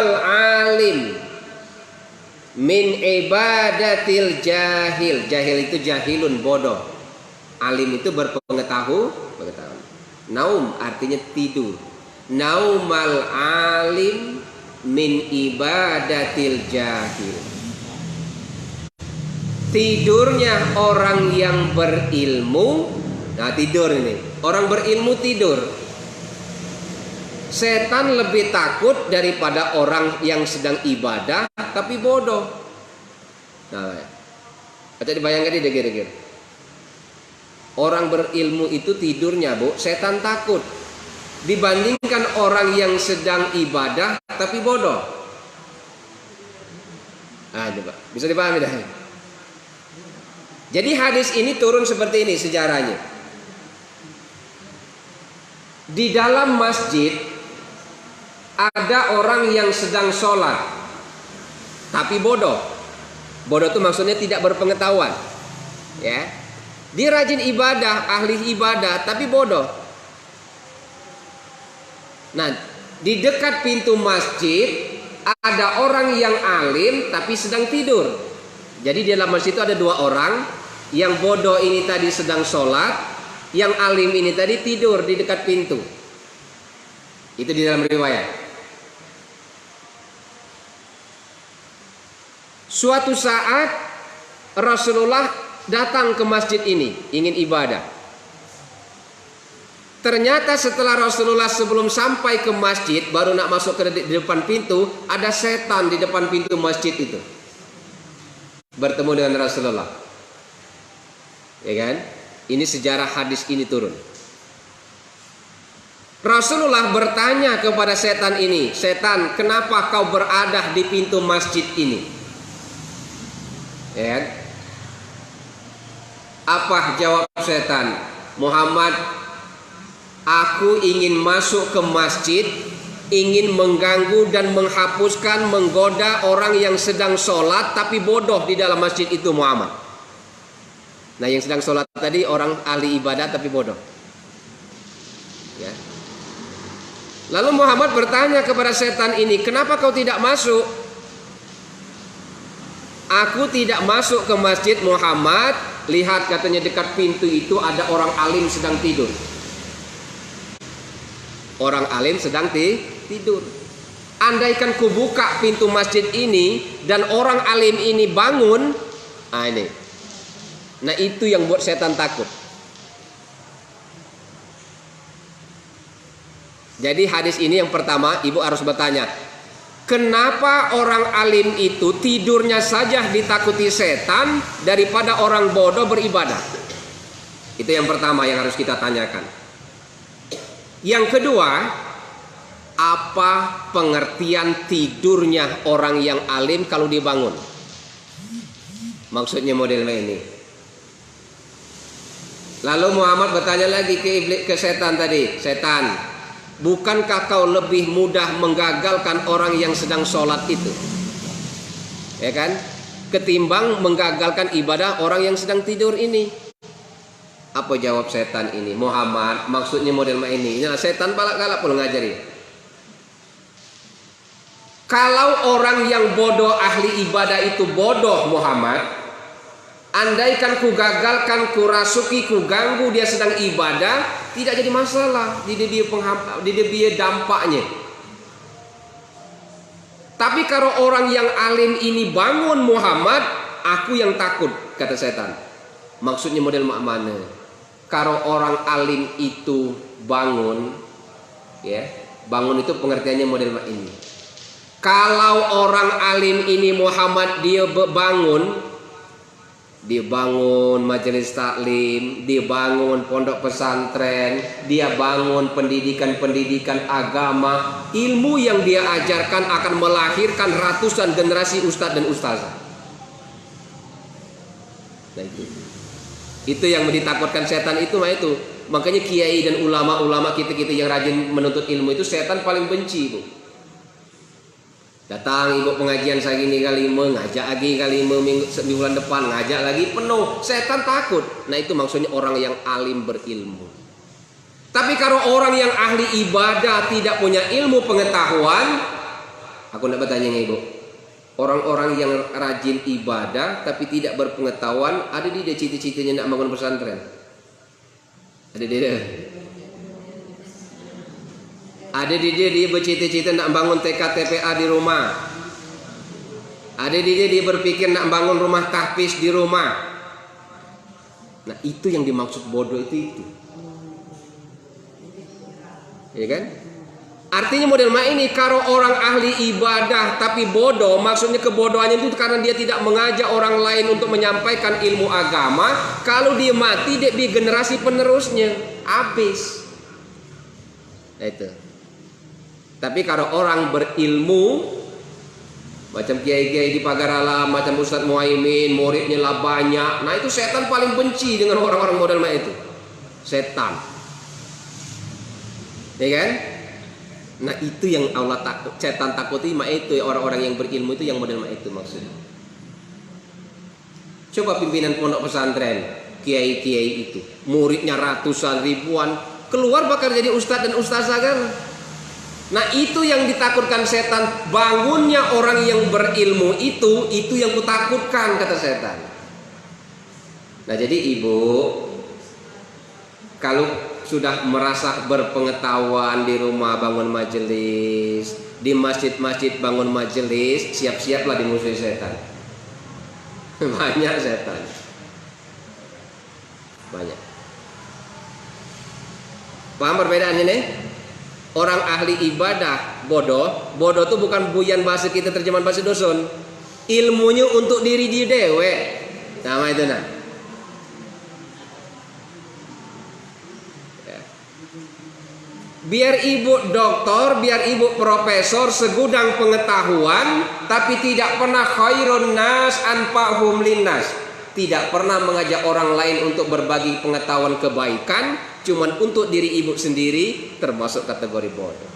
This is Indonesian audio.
naumal alim min ibadatil jahil. Jahil itu jahilun, bodoh. Alim itu berpengetahuan. Naum artinya tidur. Naumal alim min ibadatil jahil. Tidurnya orang yang berilmu. Nah, tidur ini. Orang berilmu tidur. Setan lebih takut daripada orang yang sedang ibadah tapi bodoh. Nah, coba dibayangkan deh kira-kira. Orang berilmu itu tidurnya, Bu, setan takut. Dibandingkan orang yang sedang ibadah tapi bodoh. Nah, coba bisa dipahami dah. Jadi hadis ini turun seperti ini sejarahnya. Di dalam masjid ada orang yang sedang sholat tapi bodoh. Bodoh itu maksudnya tidak berpengetahuan, ya. Dia rajin ibadah, ahli ibadah tapi bodoh. Nah, di dekat pintu masjid ada orang yang alim tapi sedang tidur. Jadi di dalam masjid itu ada dua orang. Yang bodoh ini tadi sedang sholat, yang alim ini tadi tidur di dekat pintu. Itu di dalam riwayat. Suatu saat Rasulullah datang ke masjid ini ingin ibadah. Ternyata setelah Rasulullah sebelum sampai ke masjid, baru nak masuk ke depan pintu, ada setan di depan pintu masjid itu. Bertemu dengan Rasulullah. Ya kan? Ini sejarah hadis ini turun. Rasulullah bertanya kepada setan ini, "Setan, kenapa kau berada di pintu masjid ini?" Ya kan? Apa jawab setan? "Muhammad, aku ingin masuk ke masjid, ingin mengganggu dan menghapuskan, menggoda orang yang sedang sholat tapi bodoh di dalam masjid itu, Muhammad." Nah, yang sedang sholat tadi orang ahli ibadah tapi bodoh, ya. Lalu Muhammad bertanya kepada setan ini, "Kenapa kau tidak masuk?" "Aku tidak masuk ke masjid, Muhammad. Lihat," katanya, "dekat pintu itu ada orang alim sedang tidur." Orang alim sedang tidur. Andaikan ku buka pintu masjid ini dan orang alim ini bangun, ini. Nah, itu yang buat setan takut. Jadi hadis ini yang pertama, ibu harus bertanya, kenapa orang alim itu tidurnya saja ditakuti setan daripada orang bodoh beribadah? Itu yang pertama yang harus kita tanyakan. Yang kedua, apa pengertian tidurnya orang yang alim kalau dibangun? Maksudnya modelnya ini. Lalu Muhammad bertanya lagi ke setan tadi, "Setan, bukankah kau lebih mudah menggagalkan orang yang sedang sholat itu? Ya kan? Ketimbang menggagalkan ibadah orang yang sedang tidur ini." Apa jawab setan ini? "Muhammad, maksudnya model ini." Nah, setan balak-galak pun ngajari. Kalau orang yang bodoh ahli ibadah itu bodoh, Muhammad, andaikan ku gagalkan, ku rasuki, ku ganggu dia sedang ibadah, tidak jadi masalah di dia dampaknya. Tapi kalau orang yang alim ini bangun, Muhammad, aku yang takut, kata setan. Maksudnya model mana? Kalau orang alim itu bangun, ya, bangun itu pengertiannya model ini. Kalau orang alim ini Muhammad dia bangun, dia bangun majelis taklim, dia bangun pondok pesantren, dia bangun pendidikan-pendidikan agama, ilmu yang dia ajarkan akan melahirkan ratusan generasi ustadz dan ustazah. Nah, itu yang ditakutkan setan itu, itu. Makanya kiai dan ulama-ulama kita yang rajin menuntut ilmu itu setan paling benci, Bu. Datang ibu pengajian segini kali, ngajak lagi kali minggu bulan depan, ngajak lagi penuh, setan takut. Nah, itu maksudnya orang yang alim berilmu. Tapi kalau orang yang ahli ibadah tidak punya ilmu pengetahuan, Aku nak bertanya ibu, orang-orang yang rajin ibadah tapi tidak berpengetahuan, ada di dia cita-citanya nak bangun pesantren? Ada di dia? Ada di dia bercita-cita nak bangun TK-TPA di rumah. Ada di dia berpikir nak bangun rumah tahfiz di rumah. Nah, itu yang dimaksud bodoh itu. Ya kan? Artinya model ini, kalau orang ahli ibadah tapi bodoh, maksudnya kebodohannya itu karena dia tidak mengajak orang lain untuk menyampaikan ilmu agama. Kalau dia mati, dia generasi penerusnya habis. Nah, itu. Tapi kalau orang berilmu, macam kiai-kiai di pagar alam, macam Ustadz Muhaimin, muridnya lah banyak. Nah, itu setan paling benci dengan orang-orang model itu. Setan. Ya kan? Nah, itu yang Allah takut, setan takuti, itu orang-orang yang berilmu itu yang model itu maksudnya. Coba pimpinan pondok pesantren, kiai-kiai itu, muridnya ratusan ribuan, keluar bakal jadi ustadz dan ustazah kan? Nah, itu yang ditakutkan setan, bangunnya orang yang berilmu itu yang kutakutkan, kata setan. Nah, jadi ibu, kalau sudah merasa berpengetahuan di rumah bangun majelis, di masjid-masjid bangun majelis, siap-siaplah dimusuhi setan. Banyak setan. Banyak. Paham perbedaannya nih? Orang ahli ibadah bodoh itu bukan buyan bahasa kita terjemahan bahasa doson. Ilmunya untuk diri dia dewe. Nama itu nah. Biar ibu doktor, biar ibu profesor, segudang pengetahuan, tapi tidak pernah khairun nas anfa'hum linnas. Tidak pernah mengajak orang lain untuk berbagi pengetahuan kebaikan, cuman untuk diri ibu sendiri, termasuk kategori bodoh.